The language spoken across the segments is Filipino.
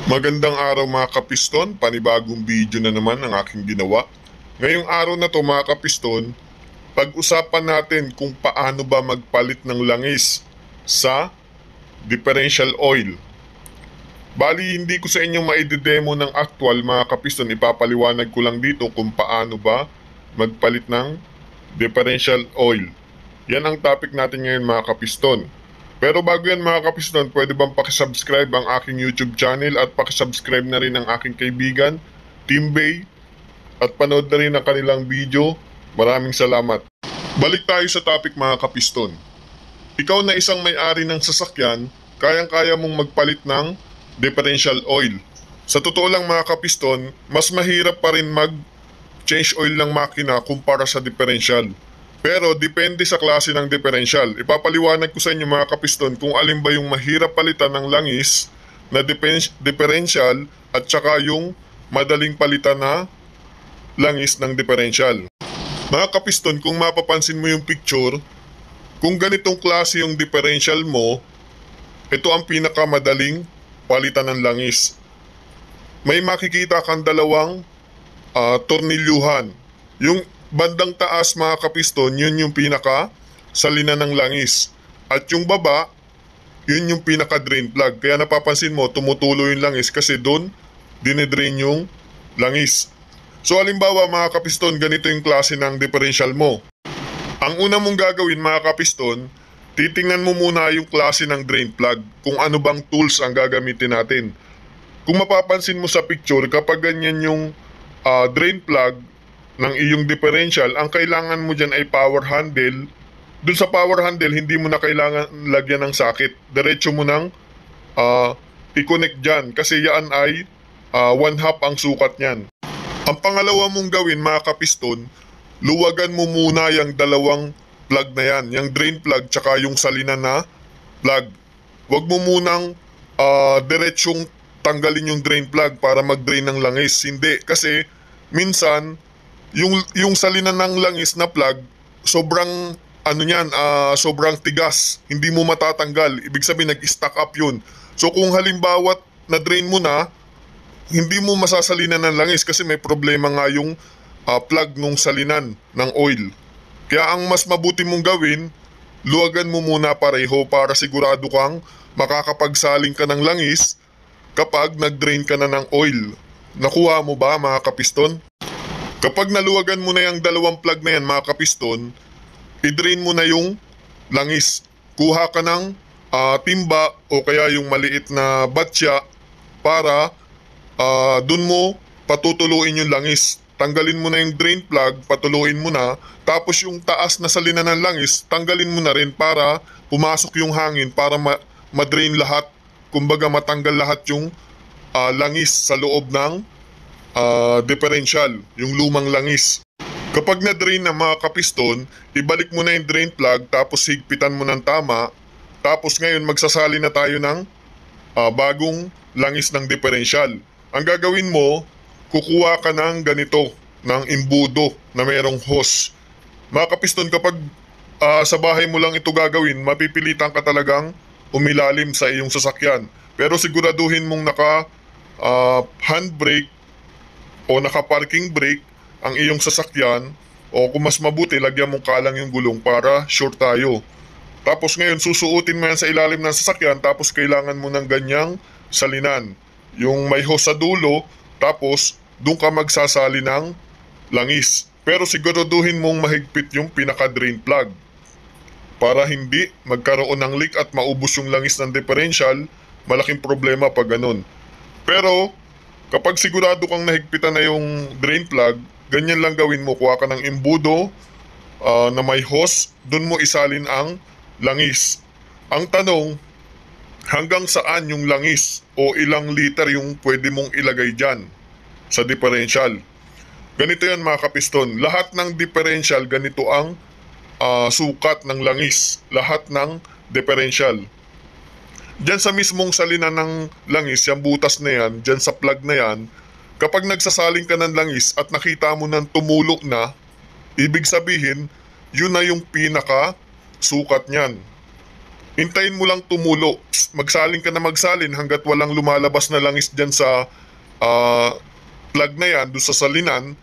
Magandang araw mga kapiston, panibagong video na naman ang aking ginawa. Ngayong araw na to mga kapiston, pag-usapan natin kung paano ba magpalit ng langis sa differential oil. Bali, hindi ko sa inyo maidedemo ng actual mga kapiston, ipapaliwanag ko lang dito kung paano ba magpalit ng differential oil. Yan ang topic natin ngayon mga kapiston. Pero bago yan mga kapiston, pwede bang pakisubscribe ang aking YouTube channel at pakisubscribe na rin ang aking kaibigan, Team Bay, at panood na rin ang kanilang video. Maraming salamat. Balik tayo sa topic mga kapiston. Ikaw na isang may-ari ng sasakyan, kayang-kaya mong magpalit ng differential oil. Sa totoo lang mga kapiston, mas mahirap pa rin mag-change oil ng makina kumpara sa differential. Pero depende sa klase ng differential. Ipapaliwanag ko sa inyo mga kapiston kung alin ba yung mahirap palitan ng langis na differential at saka yung madaling palitan na langis ng differential. Mga kapiston, kung mapapansin mo yung picture, kung ganitong klase yung differential mo, ito ang pinakamadaling palitan ng langis. May makikita kang dalawang tornilyuhan. Yung bandang taas mga kapiston, yun yung pinaka salinan ng langis. At yung baba, yun yung pinaka drain plug. Kaya napapansin mo, tumutulo yung langis kasi doon dinedrain yung langis. So halimbawa mga kapiston, ganito yung klase ng differential mo. Ang una mong gagawin mga kapiston, titingnan mo muna yung klase ng drain plug, kung ano bang tools ang gagamitin natin. Kung mapapansin mo sa picture, kapag ganyan yung drain plug ng iyong differential, ang kailangan mo dyan ay power handle. Dun sa power handle, hindi mo na kailangan lagyan ng sakit. Diretso mo nang i-connect dyan kasi yan ay 1/2 ang sukat niyan. Ang pangalawa mong gawin mga kapiston, luwagan mo muna yung dalawang plug na yan, yung drain plug tsaka yung salinan na plug. Huwag mo munang diretsong tanggalin yung drain plug para mag-drain ng langis. Hindi, kasi minsan yung salinan ng langis na plug, sobrang sobrang tigas, hindi mo matatanggal. Ibig sabihin nag-stack up yun. So kung halimbawa na-drain mo na, hindi mo masasalinan ng langis kasi may problema nga yung plug nung salinan ng oil. Kaya ang mas mabuti mong gawin, luwagan mo muna pareho para sigurado kang makakapagsaling ka ng langis kapag nag-drain ka na ng oil. Nakuha mo ba mga kapiston? Kapag naluwagan mo na yung dalawang plug na yan mga kapiston, i-drain mo na yung langis. Kuha ka ng timba o kaya yung maliit na batya para dun mo patutuluin yung langis. Tanggalin mo na yung drain plug, patuluin mo na, tapos yung taas na salinan ng langis, tanggalin mo na rin para pumasok yung hangin para ma-drain lahat, kumbaga matanggal lahat yung langis sa loob ng differential, yung lumang langis. Kapag na-drain na mga kapiston, ibalik mo na yung drain plug tapos higpitan mo ng tama, tapos ngayon magsasali na tayo ng bagong langis ng differential. Ang gagawin mo, kukuha ka ng ganito, ng imbudo na mayroong hose. Mga kapiston, kapag sa bahay mo lang ito gagawin, mapipilitan ka talagang umilalim sa iyong sasakyan. Pero siguraduhin mong naka handbrake o naka-parking brake ang iyong sasakyan, o kung mas mabuti, lagyan mong kalang yung gulong para sure tayo. Tapos ngayon, susuotin mo yan sa ilalim ng sasakyan, tapos kailangan mo ng ganyang salinan. Yung may hose sa dulo, tapos doon ka magsasali ng langis. Pero siguraduhin mong mahigpit yung pinaka-drain plug para hindi magkaroon ng leak at maubos yung langis ng differential. Malaking problema pag ganun. Pero kapag sigurado kang nahigpitan na yung drain plug, ganyan lang gawin mo. Kuha ka ng imbudo na may hose, doon mo isalin ang langis. Ang tanong, hanggang saan yung langis o ilang liter yung pwede mong ilagay dyan sa differential? Ganito yan mga kapiston. Lahat ng differential, ganito ang sukat ng langis. Lahat ng differential. Diyan sa mismong salinan ng langis, yung butas na yan, diyan sa plug na yan, kapag nagsasaling ka ng langis at nakita mo nang tumulo na, ibig sabihin, yun na yung pinaka sukat niyan. Hintayin mo lang tumulo. Magsalin ka na magsalin hanggat walang lumalabas na langis dyan sa ah, plug na yan, doon sa salinan,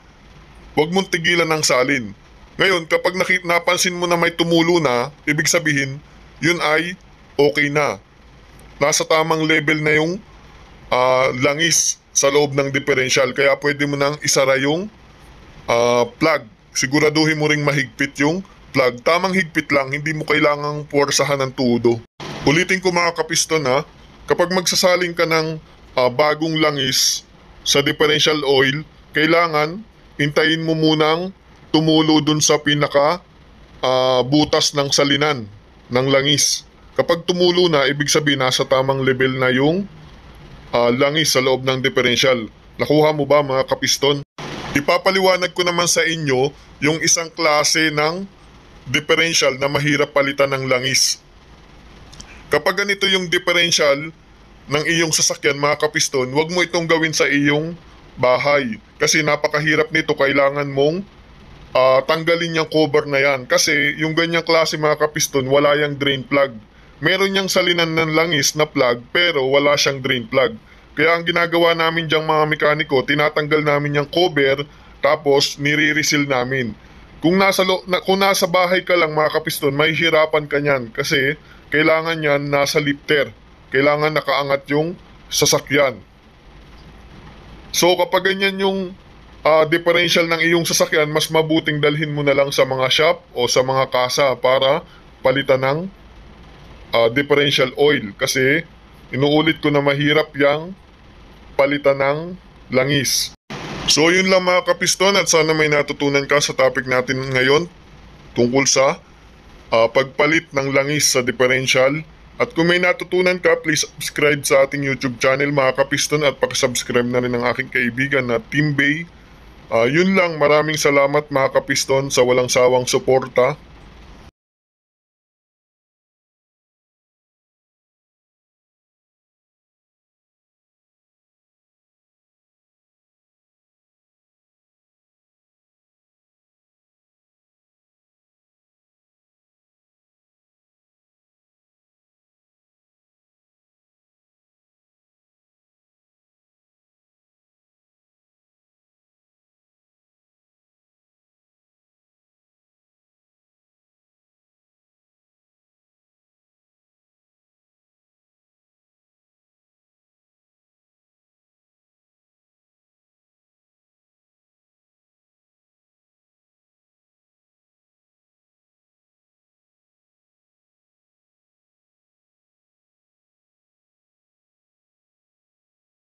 huwag mong tigilan ng salin. Ngayon, kapag napansin mo na may tumulo na, ibig sabihin, yun ay okay na. Nasa tamang level na yung langis sa loob ng differential. Kaya pwede mo nang isara yung plug. Siguraduhin mo ring mahigpit yung plug. Tamang higpit lang, hindi mo kailangang puwersahan ng todo. Ulitin ko mga kapiston ha, kapag magsasaling ka ng bagong langis sa differential oil, kailangan hintayin mo munang tumulo dun sa pinaka butas ng salinan ng langis. Kapag tumulo na, ibig sabihin nasa tamang level na yung langis sa loob ng differential. Nakuha mo ba mga kapiston? Ipapaliwanag ko naman sa inyo yung isang klase ng differential na mahirap palitan ng langis. Kapag ganito yung differential ng iyong sasakyan mga kapiston, huwag mo itong gawin sa iyong bahay. Kasi napakahirap nito, kailangan mong tanggalin yung cover na yan. Kasi yung ganyang klase mga kapiston, wala yung drain plug. Meron niyang salinan ng langis na plug pero wala siyang drain plug. Kaya ang ginagawa namin diyang mga mekaniko, tinatanggal namin yung cover tapos nire-reseal namin. Kung nasa bahay ka lang mga kapiston, may hirapan ka niyan kasi kailangan yan nasa lifter. Kailangan nakaangat yung sasakyan. So kapag ganyan yung differential ng iyong sasakyan, mas mabuting dalhin mo na lang sa mga shop o sa mga kasa para palitan ng differential oil. Kasi inuulit ko na mahirap yang palitan ng langis. So yun lang mga kapiston, at sana may natutunan ka sa topic natin ngayon tungkol sa pagpalit ng langis sa differential. At kung may natutunan ka, please subscribe sa ating YouTube channel mga kapiston at pakisubscribe na rin ang aking kaibigan na Team Bay. Yun lang, maraming salamat mga kapiston sa walang sawang suporta.